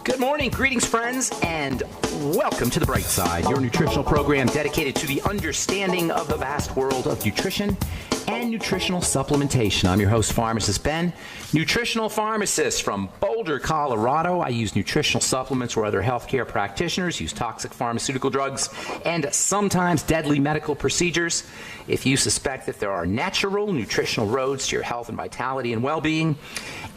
Good morning, greetings, friends, and welcome to The Bright Side, your nutritional program dedicated to the understanding of the vast world of nutrition and nutritional supplementation. I'm your host, Pharmacist Ben, nutritional pharmacist from Boulder, Colorado. I use nutritional supplements where other healthcare practitioners use toxic pharmaceutical drugs and sometimes deadly medical procedures. If you suspect that there are natural nutritional roads to your health and vitality and well-being,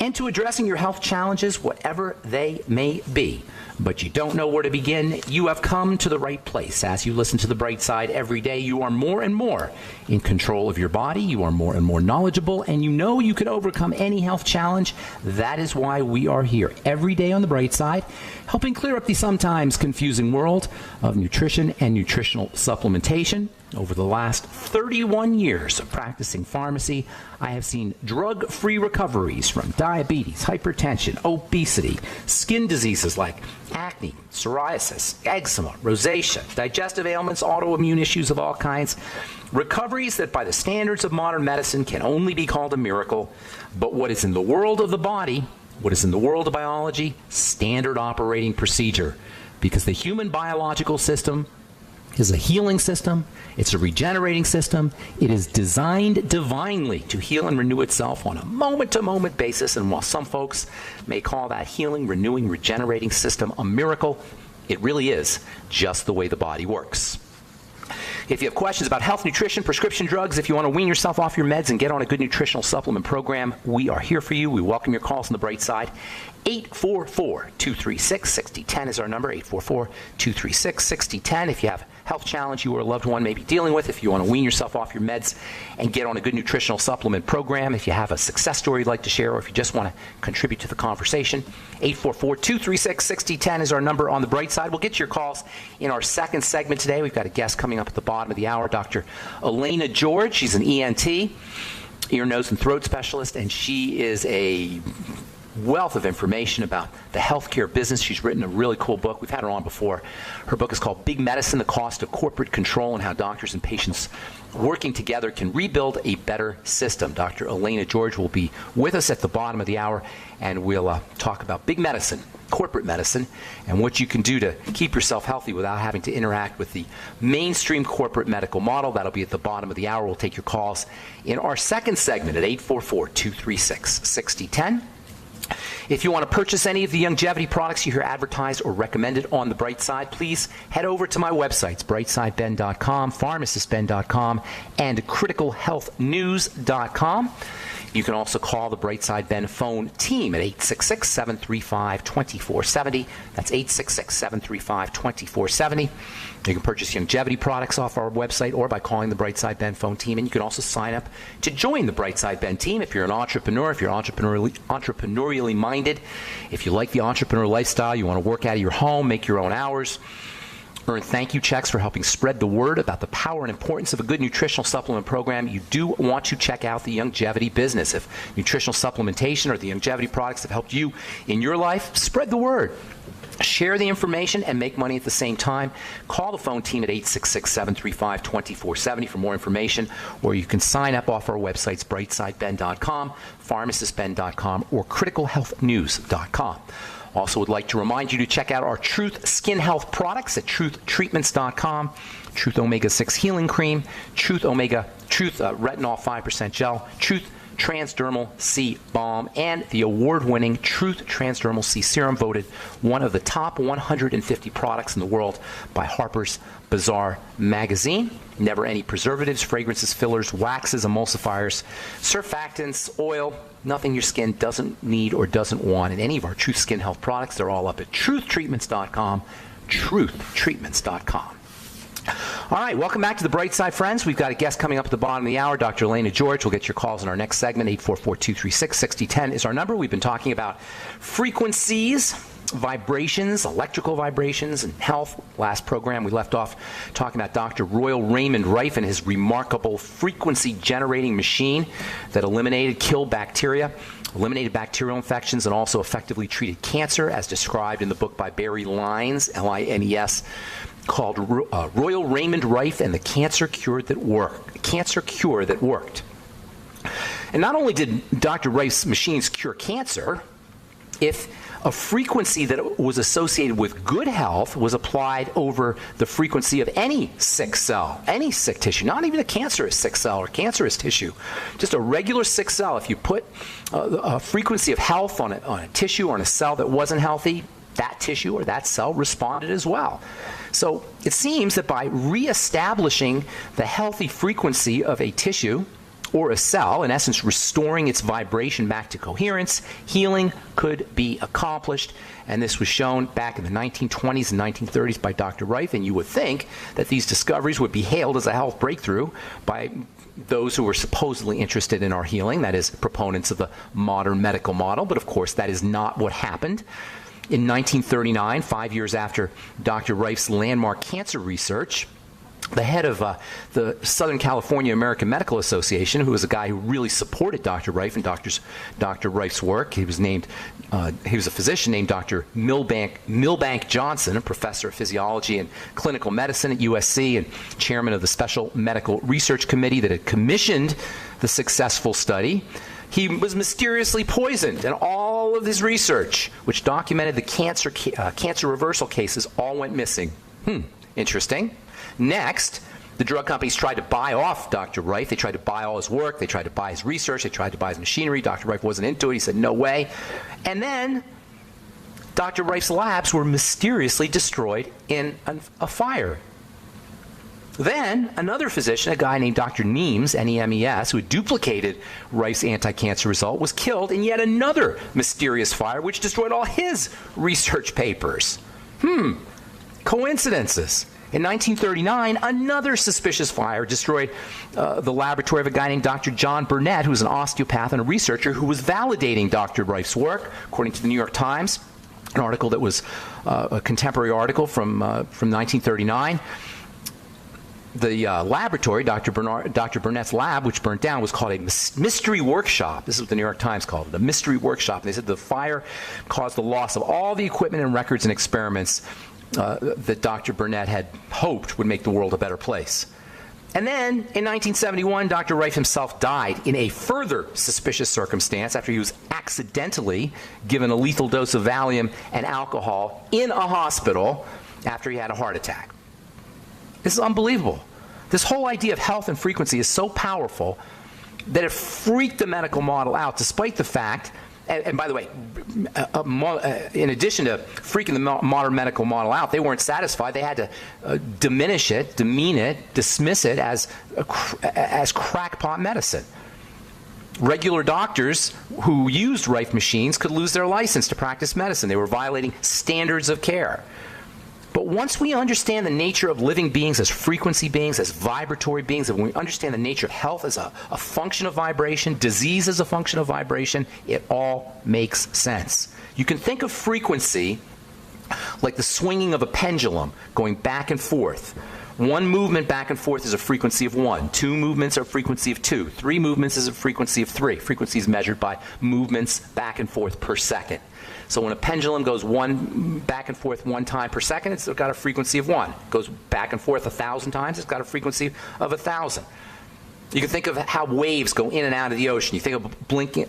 and to addressing your health challenges, whatever they may be, but you don't know where to begin, you have come to the right place. As you listen to The Bright Side every day, you are more and more in control of your body, you are more and more knowledgeable, and you know you can overcome any health challenge. That is why we are here every day on The Bright Side, helping clear up the sometimes confusing world of nutrition and nutritional supplementation. Over the last 31 years of practicing pharmacy, I have seen drug-free recoveries from diabetes, hypertension, obesity, skin diseases like acne, psoriasis, eczema, rosacea, digestive ailments, autoimmune issues of all kinds. Recoveries that by the standards of modern medicine can only be called a miracle. But what is in the world of the body, what is in the world of biology, standard operating procedure. Because the human biological system is a healing system, it's a regenerating system, it is designed divinely to heal and renew itself on a moment-to-moment basis, and while some folks may call that healing, renewing, regenerating system a miracle, it really is just the way the body works. If you have questions about health, nutrition, prescription drugs, if you want to wean yourself off your meds and get on a good nutritional supplement program, we are here for you. We welcome your calls on The Bright Side. 844-236-6010 is our number, 844-236-6010. If you have a health challenge you or a loved one may be dealing with, if you want to wean yourself off your meds and get on a good nutritional supplement program, if you have a success story you'd like to share, or if you just want to contribute to the conversation, 844-236-6010 is our number on The Bright Side. We'll get to your calls in our second segment today. We've got a guest coming up at the bottom of the hour, Dr. Elena George. She's an ENT, ear, nose, and throat specialist, and she is a wealth of information about the healthcare business. She's written a really cool book. We've had her on before. Her book is called Big Medicine, The Cost of Corporate Control and How Doctors and Patients Working Together Can Rebuild a Better System. Dr. Elena George will be with us at the bottom of the hour, and we'll talk about big medicine, corporate medicine, and what you can do to keep yourself healthy without having to interact with the mainstream corporate medical model. That'll be at the bottom of the hour. We'll take your calls in our second segment at 844-236-6010. If you want to purchase any of the longevity products you hear advertised or recommended on The Bright Side, please head over to my websites, brightsideben.com, pharmacistben.com, and criticalhealthnews.com. You can also call the Bright Side Ben phone team at 866-735-2470. That's 866-735-2470. You can purchase longevity products off our website or by calling the Bright Side Ben phone team. And you can also sign up to join the Bright Side Ben team if you're an entrepreneur, if you're entrepreneurially minded, if you like the entrepreneur lifestyle, you want to work out of your home, make your own hours, earn thank you checks for helping spread the word about the power and importance of a good nutritional supplement program. You do want to check out the longevity business. If nutritional supplementation or the longevity products have helped you in your life, spread the word. Share the information and make money at the same time. Call the phone team at 866-735-2470 for more information, or you can sign up off our websites, brightsideben.com, pharmacistben.com, or criticalhealthnews.com. Also would like to remind you to check out our Truth Skin Health products at truthtreatments.com, Truth Omega-6 Healing Cream, Truth Retinol 5% Gel, Truth Transdermal C Balm, and the award-winning Truth Transdermal C Serum, voted one of the top 150 products in the world by Harper's Bazaar magazine. Never any preservatives, fragrances, fillers, waxes, emulsifiers, surfactants, oil, nothing your skin doesn't need or doesn't want in any of our Truth Skin Health products. They're all up at truthtreatments.com, truthtreatments.com. All right, welcome back to The Bright Side, friends. We've got a guest coming up at the bottom of the hour, Dr. Elena George. We'll get your calls in our next segment. 844-236-6010 is our number. We've been talking about frequencies, vibrations, electrical vibrations, and health. Last program, we left off talking about Dr. Royal Raymond Rife and his remarkable frequency-generating machine that killed bacteria, eliminated bacterial infections, and also effectively treated cancer, as described in the book by Barry Lines, Lines, called Royal Raymond Rife and the Cancer Cure That Worked. And not only did Dr. Rife's machines cure cancer, if a frequency that was associated with good health was applied over the frequency of any sick cell, any sick tissue, not even a cancerous sick cell or cancerous tissue, just a regular sick cell. If you put a frequency of health on a tissue or on a cell that wasn't healthy, that tissue or that cell responded as well. So it seems that by reestablishing the healthy frequency of a tissue or a cell, in essence restoring its vibration back to coherence, healing could be accomplished. And this was shown back in the 1920s and 1930s by Dr. Reif, and you would think that these discoveries would be hailed as a health breakthrough by those who were supposedly interested in our healing, that is, proponents of the modern medical model. But of course, that is not what happened. In 1939, 5 years after Dr. Reif's landmark cancer research, the head of the Southern California American Medical Association, who was a guy who really supported Dr. Reif and Dr. Reif's work, he was a physician named Dr. Milbank Johnson, a professor of physiology and clinical medicine at USC and chairman of the Special Medical Research Committee that had commissioned the successful study. He was mysteriously poisoned, and all of his research, which documented the cancer reversal cases, all went missing. Interesting. Next, the drug companies tried to buy off Dr. Reif. They tried to buy all his work. They tried to buy his research. They tried to buy his machinery. Dr. Reif wasn't into it. He said, no way. And then Dr. Reif's labs were mysteriously destroyed in a fire. Then another physician, a guy named Dr. Nemes, N-E-M-E-S, who had duplicated Reif's anti-cancer result, was killed in yet another mysterious fire, which destroyed all his research papers. Coincidences. In 1939, another suspicious fire destroyed the laboratory of a guy named Dr. John Burnett, who was an osteopath and a researcher who was validating Dr. Reif's work, according to the New York Times, an article that was a contemporary article from 1939. The laboratory, Dr. Burnett's lab, which burnt down, was called a mystery workshop. This is what the New York Times called it, a mystery workshop. And they said the fire caused the loss of all the equipment and records and experiments that Dr. Burnett had hoped would make the world a better place. And then, in 1971, Dr. Reif himself died in a further suspicious circumstance after he was accidentally given a lethal dose of Valium and alcohol in a hospital after he had a heart attack. This is unbelievable. This whole idea of health and frequency is so powerful that it freaked the medical model out, despite the fact, and by the way, in addition to freaking the modern medical model out, they weren't satisfied. They had to diminish it, demean it, dismiss it as crackpot medicine. Regular doctors who used Reif machines could lose their license to practice medicine. They were violating standards of care. But once we understand the nature of living beings as frequency beings, as vibratory beings, and when we understand the nature of health as a function of vibration, disease as a function of vibration, it all makes sense. You can think of frequency like the swinging of a pendulum going back and forth. One movement back and forth is a frequency of 1. 2 movements are a frequency of 2. 3 movements is a frequency of 3. Frequency is measured by movements back and forth per second. So when a pendulum goes back and forth 1 time per second, it's got a frequency of 1. It goes back and forth 1,000 times, it's got a frequency of 1,000. You can think of how waves go in and out of the ocean. You think of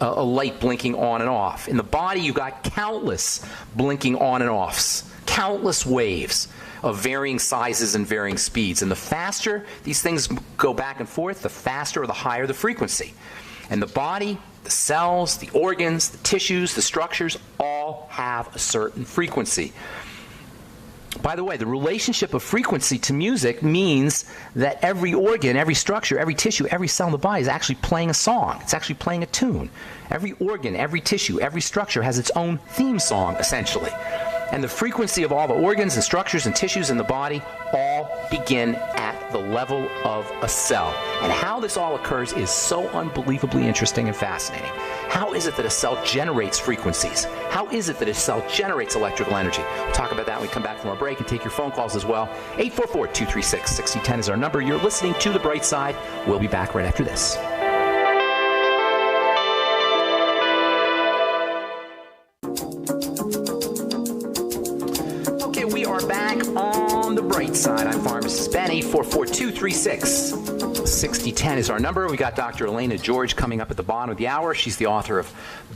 a light blinking on and off. In the body, you've got countless blinking on and offs, countless waves of varying sizes and varying speeds. And the faster these things go back and forth, the faster or the higher the frequency. And the body, the cells, the organs, the tissues, the structures, all have a certain frequency. By the way, the relationship of frequency to music means that every organ, every structure, every tissue, every cell in the body is actually playing a song. It's actually playing a tune. Every organ, every tissue, every structure has its own theme song, essentially. And the frequency of all the organs and structures and tissues in the body all begin at the level of a cell. And how this all occurs is so unbelievably interesting and fascinating. How is it that a cell generates frequencies? How is it that a cell generates electrical energy? We'll talk about that when we come back from our break and take your phone calls as well. 844-236-6010 is our number. You're listening to The Bright Side. We'll be back right after this. Side. I'm Pharmacist Ben. 844-236-6010 is our number. We got Dr. Elena George coming up at the bottom of the hour. She's the author of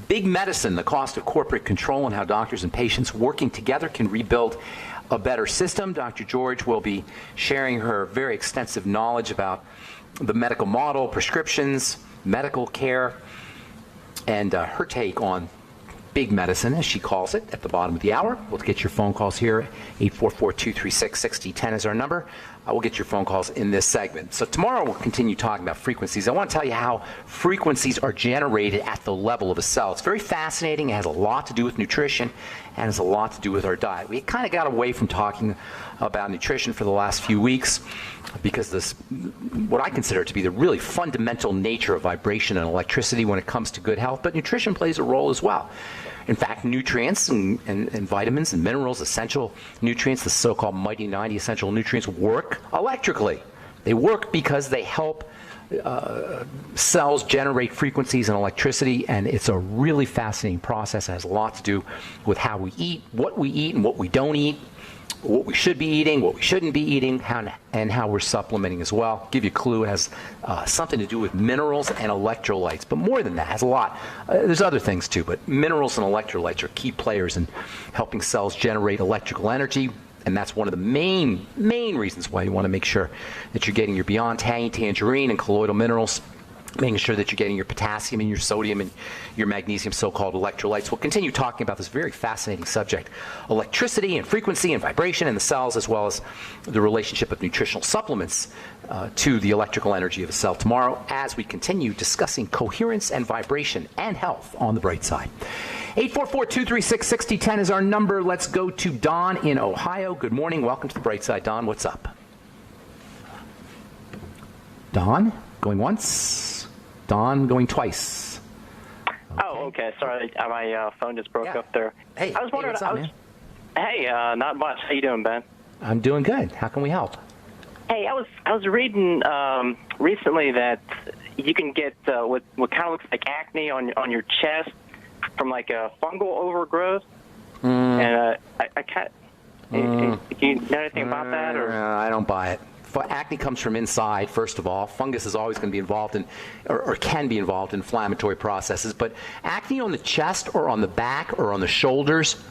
Big Medicine, the cost of corporate control and how doctors and patients working together can rebuild a better system. Dr. George will be sharing her very extensive knowledge about the medical model, prescriptions, medical care, and her take on Big Medicine, as she calls it, at the bottom of the hour. We'll get your phone calls here. 844-236-6010 is our number. We'll get your phone calls in this segment. So tomorrow we'll continue talking about frequencies. I want to tell you how frequencies are generated at the level of a cell. It's very fascinating. It has a lot to do with nutrition and has a lot to do with our diet. We kind of got away from talking about nutrition for the last few weeks because this, what I consider to be the really fundamental nature of vibration and electricity when it comes to good health, but nutrition plays a role as well. In fact, nutrients and vitamins and minerals, essential nutrients, the so-called mighty 90 essential nutrients, work electrically. They work because they help cells generate frequencies and electricity, and it's a really fascinating process. It has a lot to do with how we eat, and what we don't eat, what we should be eating, what we shouldn't be eating, and how we're supplementing as well. I'll give you a clue. It has something to do with minerals and electrolytes, but more than that, it has a lot. There's other things too, but minerals and electrolytes are key players in helping cells generate electrical energy, and that's one of the main reasons why you want to make sure that you're getting your Beyond Tangy Tangerine and colloidal minerals, making sure that you're getting your potassium and your sodium and your magnesium, so-called electrolytes. We'll continue talking about this very fascinating subject, electricity and frequency and vibration in the cells, as well as the relationship of nutritional supplements to the electrical energy of a cell tomorrow as we continue discussing coherence and vibration and health on the bright side. 844-236-6010 is our number. Let's go to Don in Ohio. Good morning. Welcome to the bright side. Don, what's up? Don, going once. Don, going twice. Okay. Oh, okay. Sorry, my phone just broke up there. Hey, I was wondering. Hey, what's up, man? Not much. How you doing, Ben? I'm doing good. How can we help? Hey, I was reading recently that you can get what kind of looks like acne on your chest from like a fungal overgrowth, and I can't. Do you know anything about that? Or I don't buy it. Acne comes from inside, first of all. Fungus is always going to be involved in, or can be involved in inflammatory processes. But acne on the chest or on the back or on the shoulders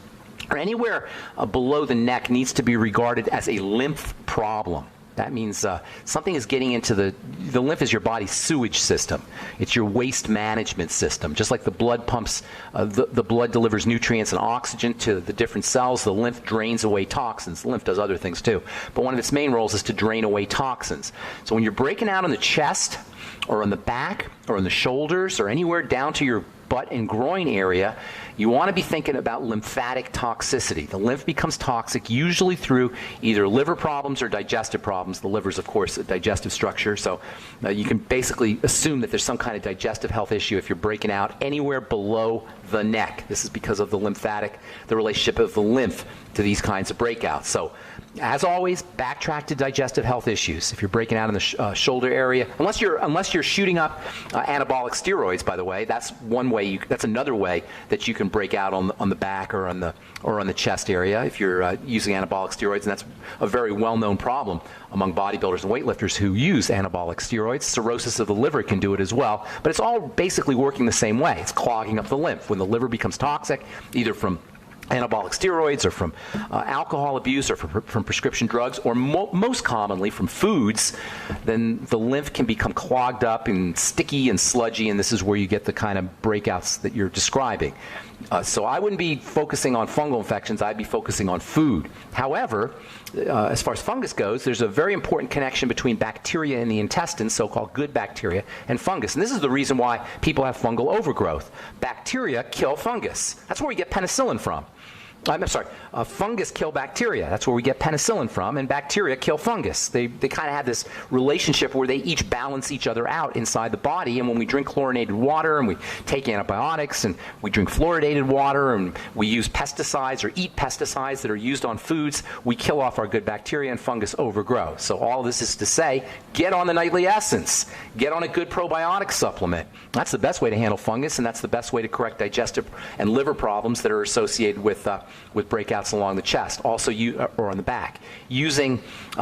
or anywhere below the neck needs to be regarded as a lymph problem. That means something is getting into the lymph is your body's sewage system. It's your waste management system. Just like the blood pumps, the blood delivers nutrients and oxygen to the different cells, the lymph drains away toxins. The lymph does other things too. But one of its main roles is to drain away toxins. So when you're breaking out on the chest or on the back or on the shoulders or anywhere down to your butt and groin area, you want to be thinking about lymphatic toxicity. The lymph becomes toxic usually through either liver problems or digestive problems. The liver is, of course, a digestive structure, so you can basically assume that there's some kind of digestive health issue if you're breaking out anywhere below the neck. This is because of the relationship of the lymph to these kinds of breakouts. So, as always, backtrack to digestive health issues. If you're breaking out in the shoulder area, unless you're shooting up anabolic steroids, by the way, that's one way. That's another way that you can break out on the back or on the chest area if you're using anabolic steroids, and that's a very well-known problem among bodybuilders and weightlifters who use anabolic steroids. Cirrhosis of the liver can do it as well, but it's all basically working the same way. It's clogging up the lymph. When the liver becomes toxic, either from anabolic steroids or from alcohol abuse or from prescription drugs, or most commonly from foods, then the lymph can become clogged up and sticky and sludgy, and this is where you get the kind of breakouts that you're describing. So I wouldn't be focusing on fungal infections. I'd be focusing on food. However, as far as fungus goes, there's a very important connection between bacteria in the intestines, so-called good bacteria, and fungus. And this is the reason why people have fungal overgrowth. Bacteria kill fungus. That's where we get penicillin from. Fungus kill bacteria. That's where we get penicillin from, and bacteria kill fungus. They kind of have this relationship where they each balance each other out inside the body, and when we drink chlorinated water and we take antibiotics and we drink fluoridated water and we use pesticides or eat pesticides that are used on foods, we kill off our good bacteria and fungus overgrow. So all this is to say, get on the nightly essence. Get on a good probiotic supplement. That's the best way to handle fungus, and that's the best way to correct digestive and liver problems that are associated with with breakouts along the chest, also or on the back. Using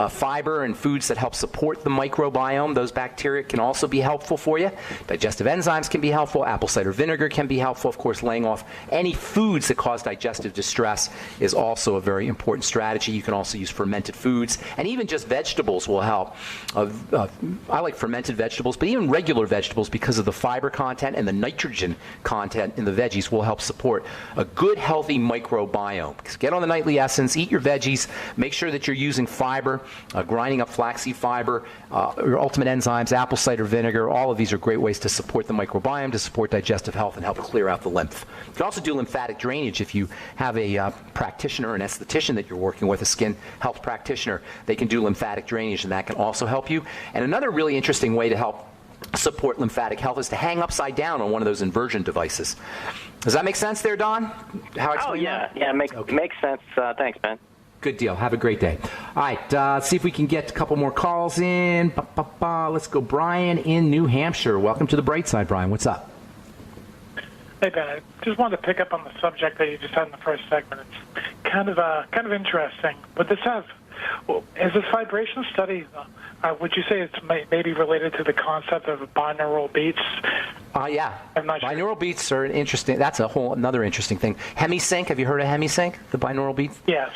fiber and foods that help support the microbiome, those bacteria can also be helpful for you. Digestive enzymes can be helpful. Apple cider vinegar can be helpful. Of course, laying off any foods that cause digestive distress is also a very important strategy. You can also use fermented foods, and even just vegetables will help. I like fermented vegetables, but even regular vegetables, because of the fiber content and the nitrogen content in the veggies, will help support a good, healthy microbiome. Get on the nightly essence, eat your veggies, make sure that you're using fiber, grinding up flaxseed fiber, your ultimate enzymes, apple cider vinegar. All of these are great ways to support the microbiome, to support digestive health, and help clear out the lymph. You can also do lymphatic drainage if you have a practitioner, an esthetician that you're working with, a skin health practitioner. They can do lymphatic drainage, and that can also help you. And another really interesting way to help support lymphatic health is to hang upside down on one of those inversion devices. Does that make sense there, Don? Makes sense. Thanks, Ben. Good deal. Have a great day. All right, let's see if we can get a couple more calls in. Let's go. Brian in New Hampshire. Welcome to the Bright Side, Brian. What's up? Hey, Ben. I just wanted to pick up on the subject that you just had in the first segment. It's kind of interesting. Would this have, is this vibration study, would you say it's maybe related to the concept of binaural beats? Yeah. I'm not sure. Binaural beats are interesting. That's another interesting thing. Hemisync. Have you heard of hemisync, the binaural beats? Yes.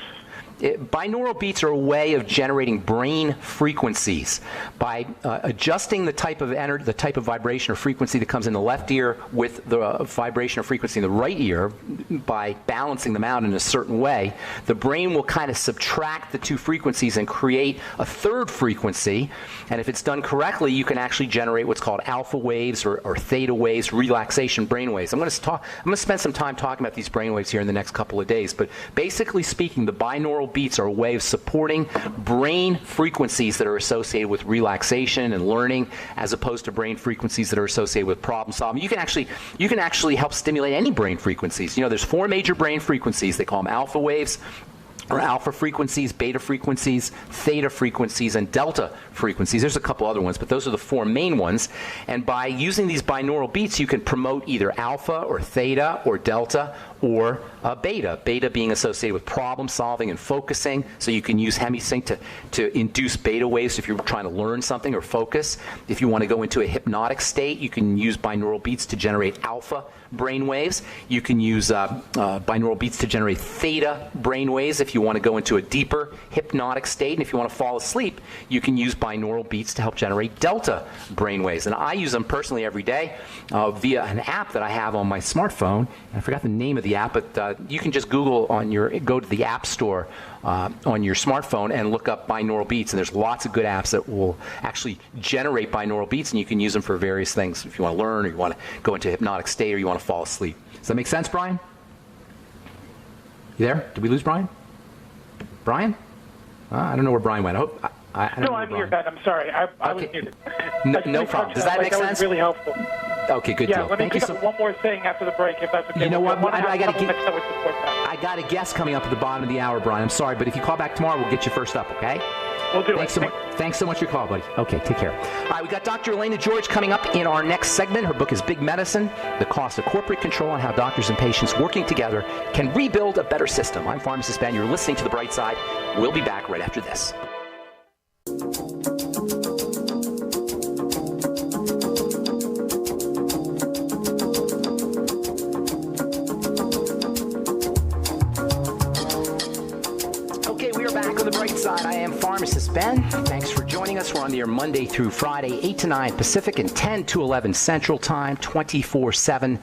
Binaural beats are a way of generating brain frequencies by adjusting the type of the type of vibration or frequency that comes in the left ear with the vibration or frequency in the right ear. By balancing them out in a certain way, the brain will kind of subtract the two frequencies and create a third frequency. And if it's done correctly, you can actually generate what's called alpha waves or theta waves, relaxation brain waves. I'm going to spend some time talking about these brain waves here in the next couple of days. But basically speaking, the binaural beats are a way of supporting brain frequencies that are associated with relaxation and learning, as opposed to brain frequencies that are associated with problem solving. You can actually help stimulate any brain frequencies. You know, there's 4 major brain frequencies. They call them alpha waves, or alpha frequencies, beta frequencies, theta frequencies, and delta frequencies. There's a couple other ones, but those are the 4 main ones. And by using these binaural beats, you can promote either alpha or theta or delta or beta. Beta being associated with problem solving and focusing, so you can use hemisync to induce beta waves if you're trying to learn something or focus. If you want to go into a hypnotic state, you can use binaural beats to generate alpha brain waves. You can use binaural beats to generate theta brain waves if you want to go into a deeper hypnotic state. And if you want to fall asleep, you can use binaural beats to help generate delta brain waves. And I use them personally every day via an app that I have on my smartphone. I forgot the name of the app, but you can just Google go to the App Store on your smartphone and look up binaural beats. And there's lots of good apps that will actually generate binaural beats, and you can use them for various things. If you want to learn, or you want to go into a hypnotic state, or you want to fall asleep. Does that make sense, Brian? You there? Did we lose Brian? Brian? I don't know where Brian went. I'm here, Ben. I'm sorry. I was muted. No problem. Does that make sense? That was really helpful. Okay, good deal. Let me pick up one more thing after the break, if that's okay. You know what? I got a guest coming up at the bottom of the hour, Brian. I'm sorry, but if you call back tomorrow, we'll get you first up, okay? We'll do it. Thanks so much for your call, buddy. Okay, take care. All right, we got Dr. Elena George coming up in our next segment. Her book is Big Medicine, The Cost of Corporate Control and How Doctors and Patients Working Together Can Rebuild a Better System. I'm Pharmacist Ben. You're listening to The Bright Side. We'll be back right after this. I am Pharmacist Ben. Thanks for joining us. We're on the air Monday through Friday, 8 to 9 Pacific and 10 to 11 Central Time, 24/7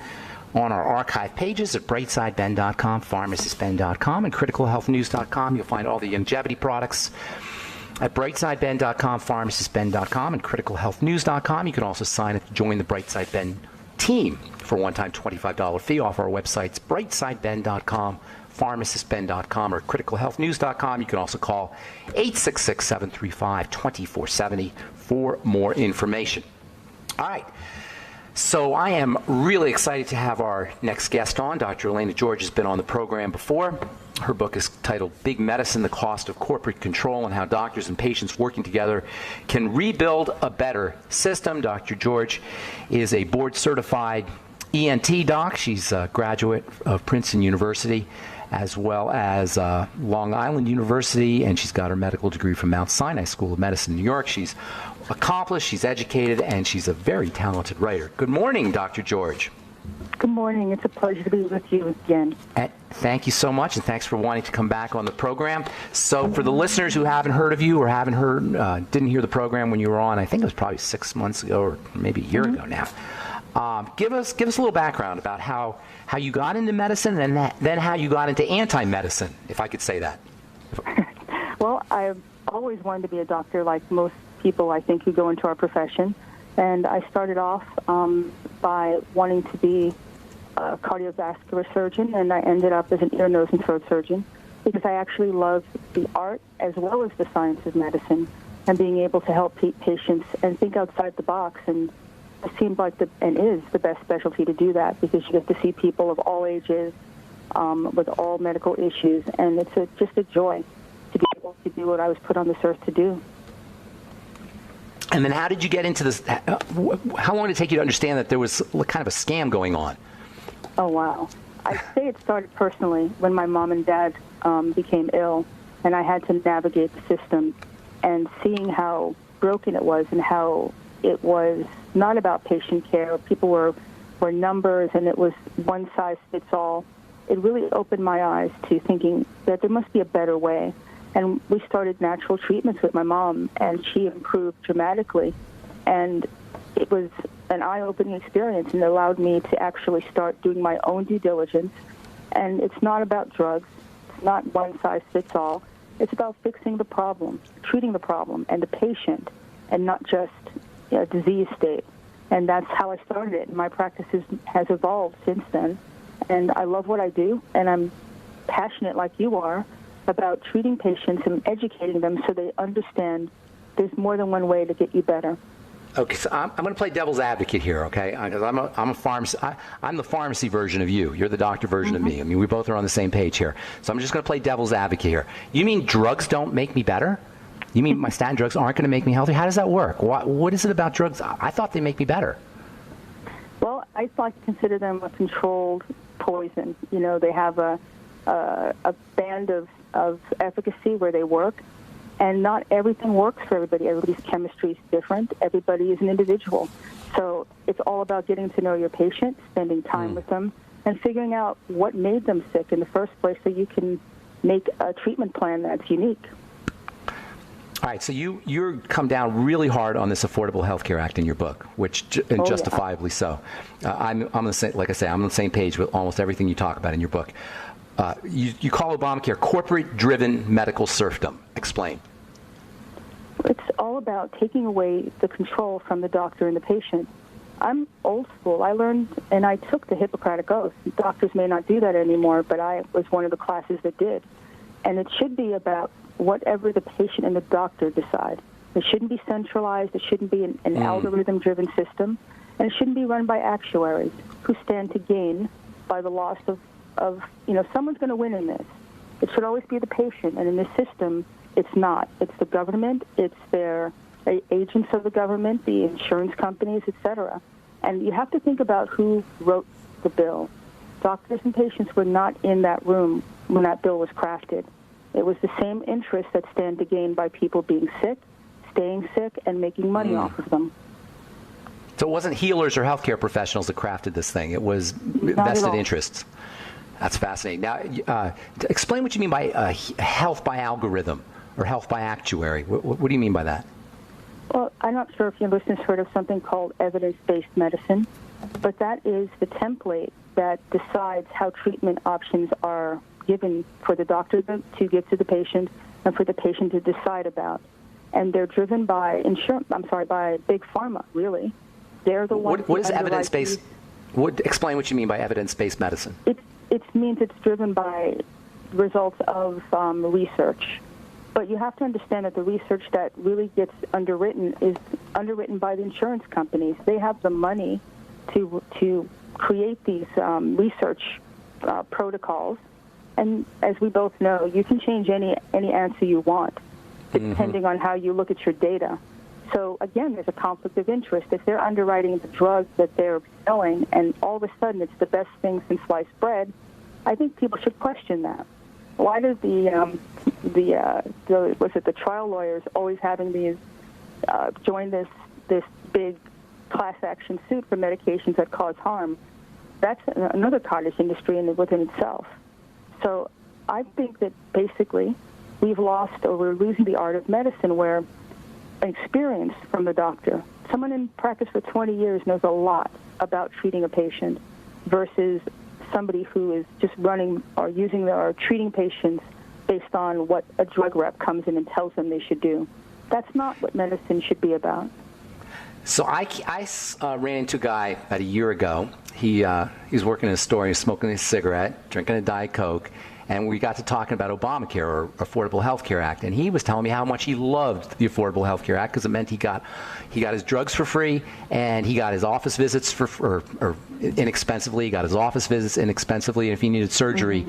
on our archive pages at brightsideben.com, pharmacistben.com, and criticalhealthnews.com. You'll find all the longevity products at brightsideben.com, pharmacistben.com, and criticalhealthnews.com. You can also sign up to join the Brightside Ben team for a one-time $25 fee off our websites, brightsideben.com, pharmacistben.com, or criticalhealthnews.com. You can also call 866-735-2470 for more information. All right. So I am really excited to have our next guest on. Dr. Elena George has been on the program before. Her book is titled Big Medicine, The Cost of Corporate Control and How Doctors and Patients Working Together Can Rebuild a Better System. Dr. George is a board-certified ENT doc. She's a graduate of Princeton University as well as Long Island University, and she's got her medical degree from Mount Sinai School of Medicine in New York. She's accomplished, she's educated, and she's a very talented writer. Good morning, Dr. George. Good morning. It's a pleasure to be with you again. Thank you so much, and thanks for wanting to come back on the program. So for the listeners who haven't heard of you or didn't hear the program when you were on, I think it was probably 6 months ago or maybe a year ago now. Give us a little background about how you got into medicine and then how you got into anti-medicine, if I could say that. Well, I've always wanted to be a doctor, like most people, I think, who go into our profession. And I started off by wanting to be a cardiovascular surgeon, and I ended up as an ear, nose, and throat surgeon because I actually love the art as well as the science of medicine and being able to help patients and think outside the box. And it seemed like and is the best specialty to do that because you get to see people of all ages with all medical issues, and it's just a joy to be able to do what I was put on this earth to do. And then how did you get into this? How long did it take you to understand that there was kind of a scam going on? Oh, wow. I'd say it started personally when my mom and dad became ill, and I had to navigate the system and seeing how broken it was and how it was not about patient care. People were numbers, and it was one size fits all. It really opened my eyes to thinking that there must be a better way. And we started natural treatments with my mom, and she improved dramatically. And it was an eye-opening experience, and it allowed me to actually start doing my own due diligence. And it's not about drugs. It's not one size fits all. It's about fixing the problem, treating the problem and the patient, and not just a disease state. And that's how I started it. My practice has evolved since then. And I love what I do, and I'm passionate like you are about treating patients and educating them so they understand there's more than one way to get you better. Okay, so I'm going to play devil's advocate here, okay? Because I'm a pharmacy. I'm the pharmacy version of you. You're the doctor version of me. I mean, we both are on the same page here. So I'm just going to play devil's advocate here. You mean drugs don't make me better? You mean my statin drugs aren't going to make me healthy? How does that work? What is it about drugs? I thought they make me better. Well, I like to consider them a controlled poison. You know, they have a band of efficacy where they work, and not everything works for everybody. Everybody's chemistry is different. Everybody is an individual. So it's all about getting to know your patient, spending time with them, and figuring out what made them sick in the first place so you can make a treatment plan that's unique. All right, so you're come down really hard on this Affordable Health Care Act in your book, and justifiably so. I'm the same, like I say, I'm on the same page with almost everything you talk about in your book. You call Obamacare corporate-driven medical serfdom. Explain. It's all about taking away the control from the doctor and the patient. I'm old school. I learned and I took the Hippocratic Oath. Doctors may not do that anymore, but I was one of the classes that did. And it should be about whatever the patient and the doctor decide. It shouldn't be centralized. It shouldn't be an algorithm-driven system. And it shouldn't be run by actuaries who stand to gain by the loss of someone's going to win in this. It should always be the patient. And in this system, it's not. It's the government. It's their agents of the government, the insurance companies, etc. And you have to think about who wrote the bill. Doctors and patients were not in that room when that bill was crafted. It was the same interests that stand to gain by people being sick, staying sick, and making money off of them. So it wasn't healers or healthcare professionals that crafted this thing. It was vested interests. That's fascinating. Now, explain what you mean by health by algorithm or health by actuary. What do you mean by that? Well, I'm not sure if your listeners heard of something called evidence-based medicine, but that is the template that decides how treatment options are given for the doctor to give to the patient and for the patient to decide about. And they're driven by by big pharma, really. They're the ones. What is evidence-based? Explain what you mean by evidence-based medicine. It means it's driven by results of research. But you have to understand that the research that really gets underwritten is underwritten by the insurance companies. They have the money to create these research protocols. And as we both know, you can change any answer you want, depending on how you look at your data. So, again, there's a conflict of interest. If they're underwriting the drug that they're selling and all of a sudden it's the best thing since sliced bread, I think people should question that. Why does the trial lawyers always having these join this big class action suit for medications that cause harm? That's another cottage industry within itself. So I think that basically we're losing the art of medicine, where experience from the doctor, someone in practice for 20 years knows a lot about treating a patient versus somebody who is just running or treating patients based on what a drug rep comes in and tells them they should do. That's not what medicine should be about. So I ran into a guy about a year ago. He was working in a store. He was smoking a cigarette, drinking a Diet Coke, and we got to talking about Obamacare, or Affordable Health Care Act. And he was telling me how much he loved the Affordable Health Care Act because it meant he got his drugs for free, and he got his office visits or inexpensively. He got his office visits inexpensively, and if he needed surgery,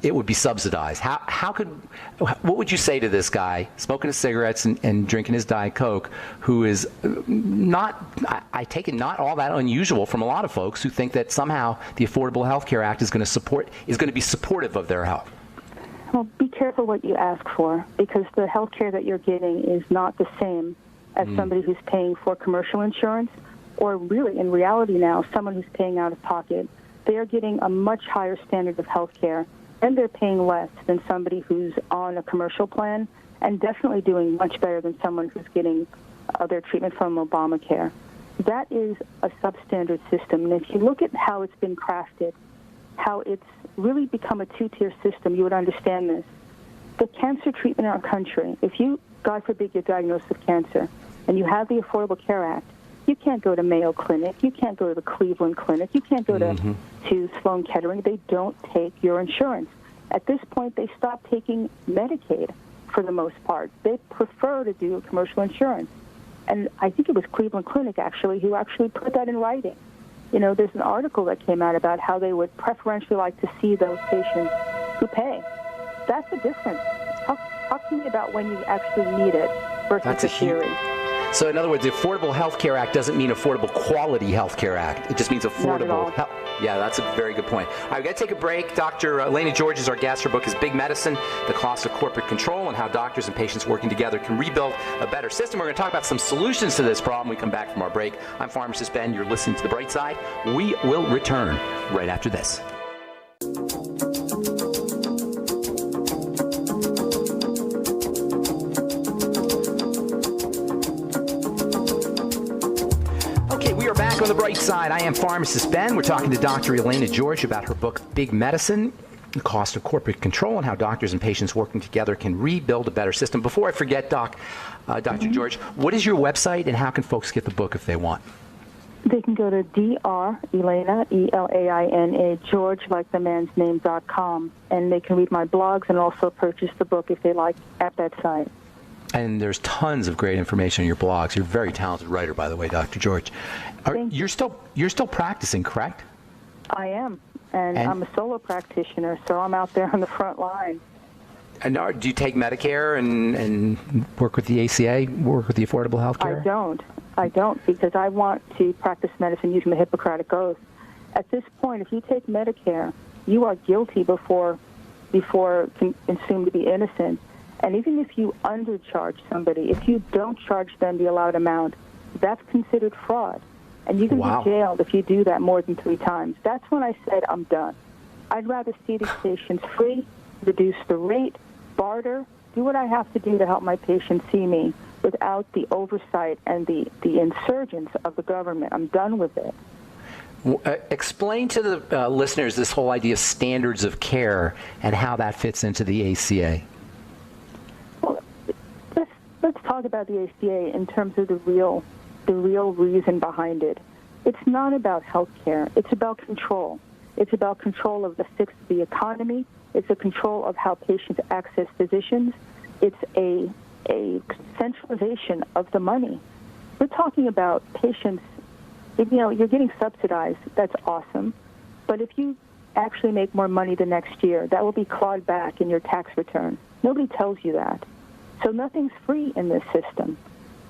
it would be subsidized. What would you say to this guy smoking his cigarettes and drinking his Diet Coke, who is not, I take it, not all that unusual from a lot of folks who think that somehow the Affordable Health Care Act is going to be supportive of their health? Well, be careful what you ask for, because the health care that you're getting is not the same as somebody who's paying for commercial insurance, or really, in reality now, someone who's paying out of pocket. They are getting a much higher standard of health care, and they're paying less than somebody who's on a commercial plan, and definitely doing much better than someone who's getting their treatment from Obamacare. That is a substandard system, and if you look at how it's been crafted, how it's really become a two-tier system, you would understand this. The cancer treatment in our country, if you, God forbid, you're diagnosed with cancer and you have the Affordable Care Act, you can't go to Mayo Clinic, you can't go to the Cleveland Clinic, you can't go to Sloan Kettering. They don't take your insurance. At this point, they stopped taking Medicaid for the most part. They prefer to do commercial insurance. And I think it was Cleveland Clinic, actually, who actually put that in writing. You know, there's an article that came out about how they would preferentially like to see those patients who pay. That's the difference. Talk to me about when you actually need it versus the theory. So, in other words, the Affordable Health Care Act doesn't mean Affordable Quality Health Care Act. It just means affordable health. Yeah, that's a very good point. All right, we've got to take a break. Dr. Elena George is our guest. Her book is Big Medicine, The Cost of Corporate Control, and how doctors and patients working together can rebuild a better system. We're going to talk about some solutions to this problem when we come back from our break. I'm Pharmacist Ben. You're listening to The Bright Side. We will return right after this. Back on The Bright Side. I am Pharmacist Ben. We're talking to Dr. Elena George about her book, Big Medicine, The Cost of Corporate Control, and how doctors and patients working together can rebuild a better system. Before I forget, Dr. George, what is your website, and how can folks get the book if they want? They can go to Elena, Elaina, George, like the man's name.com, and they can read my blogs and also purchase the book if they like at that site. And there's tons of great information in your blogs. You're a very talented writer, by the way, Dr. George. You're still practicing, correct? I am, and I'm a solo practitioner, so I'm out there on the front line. And do you take Medicare and work with the ACA, work with the Affordable Health Care? I don't, because I want to practice medicine using the Hippocratic Oath. At this point, if you take Medicare, you are guilty before assumed to be innocent. And even if you undercharge somebody, if you don't charge them the allowed amount, that's considered fraud. And you can be jailed if you do that more than 3 times. That's when I said I'm done. I'd rather see these patients free, reduce the rate, barter, do what I have to do to help my patients see me without the oversight and the insurgence of the government. I'm done with it. Explain to the listeners this whole idea of standards of care and how that fits into the ACA. Let's talk about the ACA in terms of the real reason behind it. It's not about health care. It's about control. It's about control of the fix of the economy. It's a control of how patients access physicians. It's a centralization of the money. We're talking about patients, you're getting subsidized. That's awesome. But if you actually make more money the next year, that will be clawed back in your tax return. Nobody tells you that. So nothing's free in this system.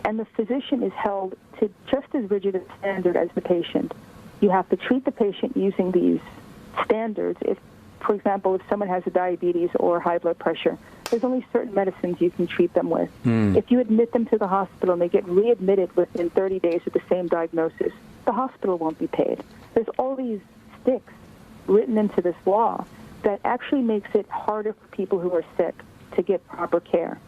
And the physician is held to just as rigid a standard as the patient. You have to treat the patient using these standards. If, for example, if someone has a diabetes or high blood pressure, there's only certain medicines you can treat them with. If you admit them to the hospital and they get readmitted within 30 days with the same diagnosis, the hospital won't be paid. There's all these sticks written into this law that actually makes it harder for people who are sick to get proper care.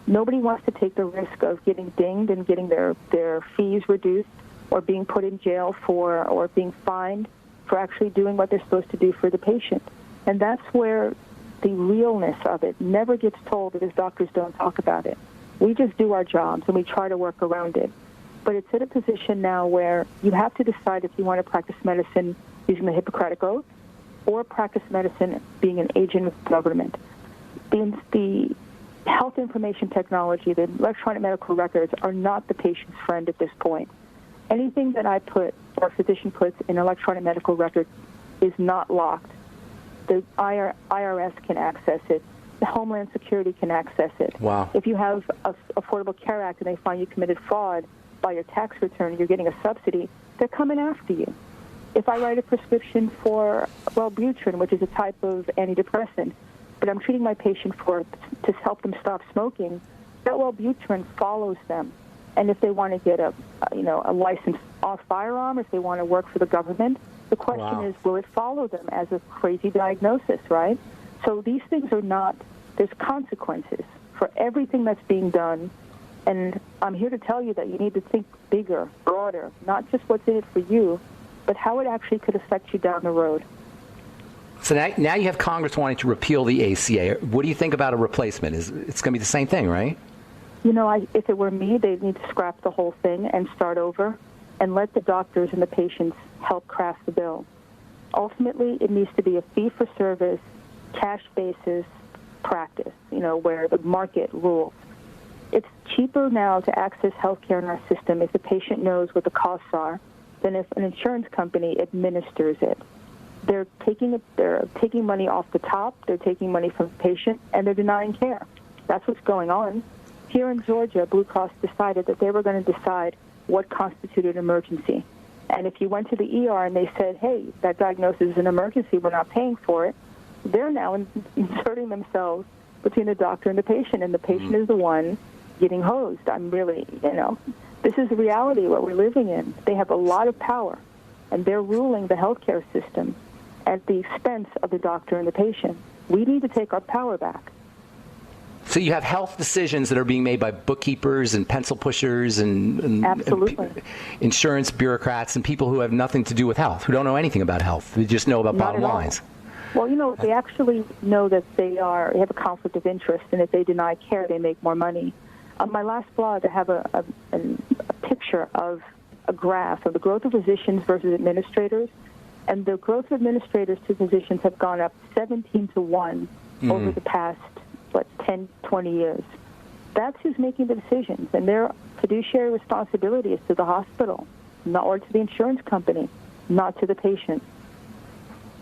Nobody wants to take the risk of getting dinged and getting their fees reduced or being put in jail or being fined for actually doing what they're supposed to do for the patient. And that's where the realness of it never gets told because doctors don't talk about it. We just do our jobs and we try to work around it. But it's at a position now where you have to decide if you want to practice medicine using the Hippocratic Oath or practice medicine being an agent of government. The health information technology, the electronic medical records are not the patient's friend at this point. Anything that I put or a physician puts in electronic medical record is not locked. The IRS can access it. The Homeland Security can access it. Wow. If you have a Affordable Care Act and they find you committed fraud by your tax return and you're getting a subsidy, they're coming after you. If I write a prescription for Wellbutrin, which is a type of antidepressant, but I'm treating my patient to help them stop smoking, that Wellbutrin follows them. And if they want to get a license off firearm, if they want to work for the government, the question is, will it follow them as a crazy diagnosis, right? So these things are not, there's consequences for everything that's being done. And I'm here to tell you that you need to think bigger, broader, not just what's in it for you, but how it actually could affect you down the road. So now you have Congress wanting to repeal the ACA. What do you think about a replacement? It's going to be the same thing, right? You know, if it were me, they'd need to scrap the whole thing and start over and let the doctors and the patients help craft the bill. Ultimately, it needs to be a fee-for-service, cash basis practice, where the market rules. It's cheaper now to access health care in our system if the patient knows what the costs are than if an insurance company administers it. They're taking money off the top, they're taking money from the patient, and they're denying care. That's what's going on. Here in Georgia, Blue Cross decided that they were going to decide what constituted an emergency. And if you went to the ER and they said, hey, that diagnosis is an emergency, we're not paying for it, they're now inserting themselves between the doctor and the patient is the one getting hosed. I'm really, this is the reality what we're living in. They have a lot of power, and they're ruling the healthcare system at the expense of the doctor and the patient. We need to take our power back. So you have health decisions that are being made by bookkeepers and pencil pushers and insurance bureaucrats and people who have nothing to do with health, who don't know anything about health. They just know about bottom lines. Well, they actually know that they have a conflict of interest, and if they deny care, they make more money. On my last blog, I have a picture of a graph of the growth of physicians versus administrators, and the growth of administrators to physicians have gone up 17 to 1 over the past 10, 20 years. That's who's making the decisions, and their fiduciary responsibility is to the hospital, or to the insurance company, not to the patient.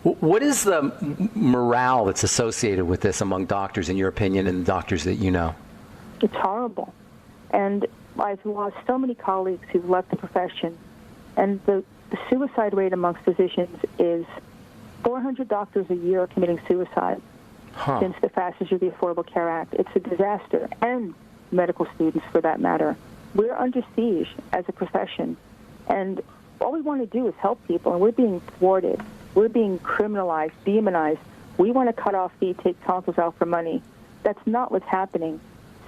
What is the morale that's associated with this among doctors, in your opinion, and the doctors that you know? It's horrible. And I've lost so many colleagues who've left the profession, and the suicide rate amongst physicians is 400 doctors a year are committing suicide. Since the passage of the Affordable Care Act. It's a disaster, and medical students for that matter. We're under siege as a profession, and all we want to do is help people, and we're being thwarted. We're being criminalized, demonized. We want to cut off feet, take tonsils out for money. That's not what's happening.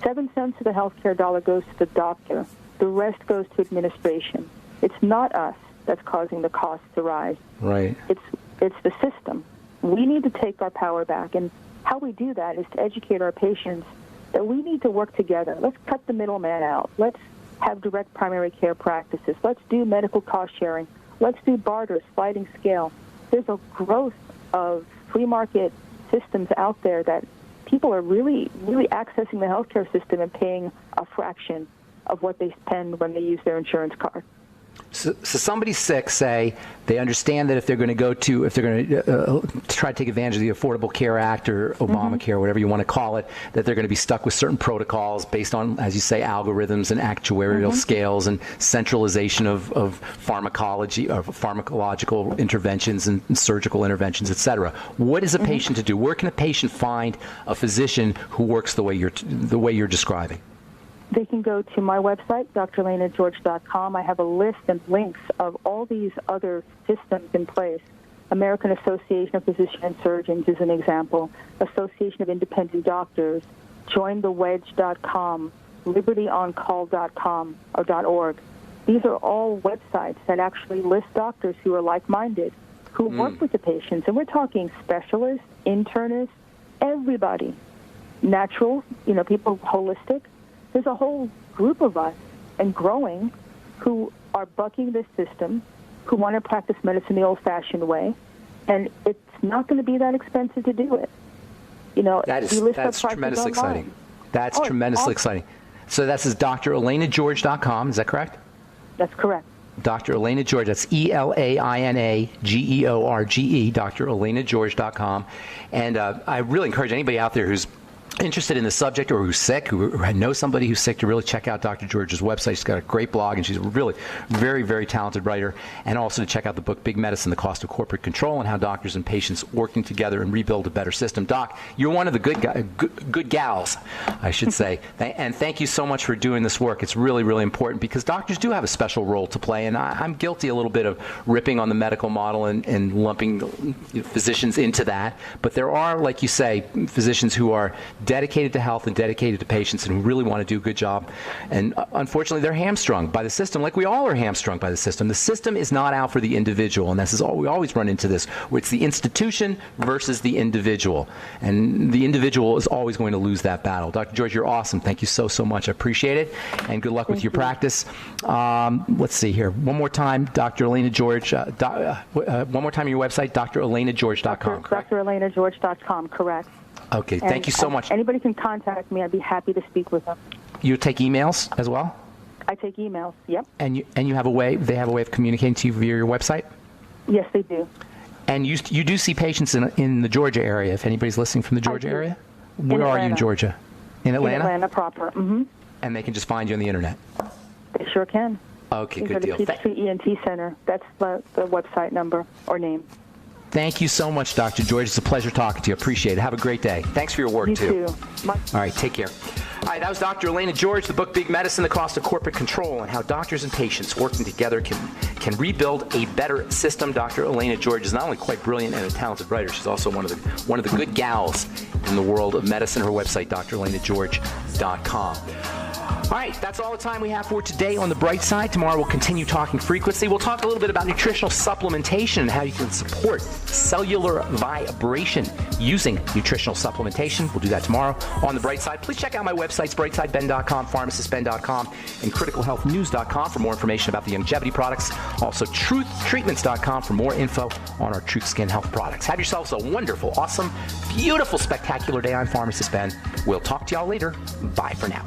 7 cents of the healthcare dollar goes to the doctor. The rest goes to administration. It's not us that's causing the costs to rise. Right. It's the system. We need to take our power back, and how we do that is to educate our patients that we need to work together. Let's cut the middleman out. Let's have direct primary care practices. Let's do medical cost sharing. Let's do barter, sliding scale. There's a growth of free market systems out there that people are really, really accessing the healthcare system and paying a fraction of what they spend when they use their insurance card. So somebody's sick, say, they understand that if they're going to try to take advantage of the Affordable Care Act or Obamacare, whatever you want to call it, that they're going to be stuck with certain protocols based on, as you say, algorithms and actuarial scales and centralization of pharmacology, of pharmacological interventions and surgical interventions, et cetera. What is a patient to do? Where can a patient find a physician who works the way you're describing? They can go to my website, drelenageorge.com. I have a list and links of all these other systems in place. American Association of Physicians and Surgeons is an example. Association of Independent Doctors, jointhewedge.com, libertyoncall.com or .org. These are all websites that actually list doctors who are like-minded, who work with the patients. And we're talking specialists, internists, everybody. Natural, people holistic. There's a whole group of us, and growing, who are bucking this system, who want to practice medicine the old-fashioned way, and it's not going to be that expensive to do it. That's tremendously exciting. That's tremendously exciting. So this is drelenageorge.com, is that correct? That's correct. Dr. Elena George, that's ELAINAGEORGE, drelenageorge.com. And I really encourage anybody out there who's interested in the subject or who's sick, who knows somebody who's sick, to really check out Dr. George's website. She's got a great blog, and she's a really very, very talented writer. And also to check out the book, Big Medicine, The Cost of Corporate Control, and how doctors and patients working together and rebuild a better system. Doc, you're one of the good gals, I should say. And thank you so much for doing this work. It's really, really important because doctors do have a special role to play. And I'm guilty a little bit of ripping on the medical model and lumping physicians into that. But there are, like you say, physicians who are dedicated to health and dedicated to patients and who really want to do a good job. And unfortunately, they're hamstrung by the system, like we all are hamstrung by the system. The system is not out for the individual, and this is all we always run into this, where it's the institution versus the individual. And the individual is always going to lose that battle. Dr. George, you're awesome. Thank you so, so much. I appreciate it. And good luck with your practice. Let's see here. One more time, Dr. Elena George. One more time, your website, drelenageorge.com. drelenageorge.com, correct. Okay, thank you so much. Anybody can contact me. I'd be happy to speak with them. You take emails as well? I take emails, yep. And you have a way, they have a way of communicating to you via your website? Yes, they do. And you do see patients in the Georgia area, if anybody's listening from the Georgia area? Where are you in Georgia? In Atlanta? In Atlanta proper, And they can just find you on the internet? They sure can. Okay, good deal. Peachtree ENT Center. That's the website number or name. Thank you so much, Dr. George. It's a pleasure talking to you. Appreciate it. Have a great day. Thanks for your work, too. You too. All right, take care. All right, that was Dr. Elena George, the book Big Medicine, The Cost of Corporate Control, and how doctors and patients working together can rebuild a better system. Dr. Elena George is not only quite brilliant and a talented writer, she's also one of the good gals in the world of medicine. Her website, drelenageorge.com. All right, that's all the time we have for today on The Bright Side. Tomorrow we'll continue talking frequency. We'll talk a little bit about nutritional supplementation and how you can support cellular vibration using nutritional supplementation. We'll do that tomorrow on The Bright Side. Please check out my websites, brightsideben.com, pharmacistben.com, and criticalhealthnews.com for more information about the longevity products. Also, truthtreatments.com for more info on our Truth Skin Health products. Have yourselves a wonderful, awesome, beautiful, spectacular day. I'm Pharmacist Ben. We'll talk to y'all later. Bye for now.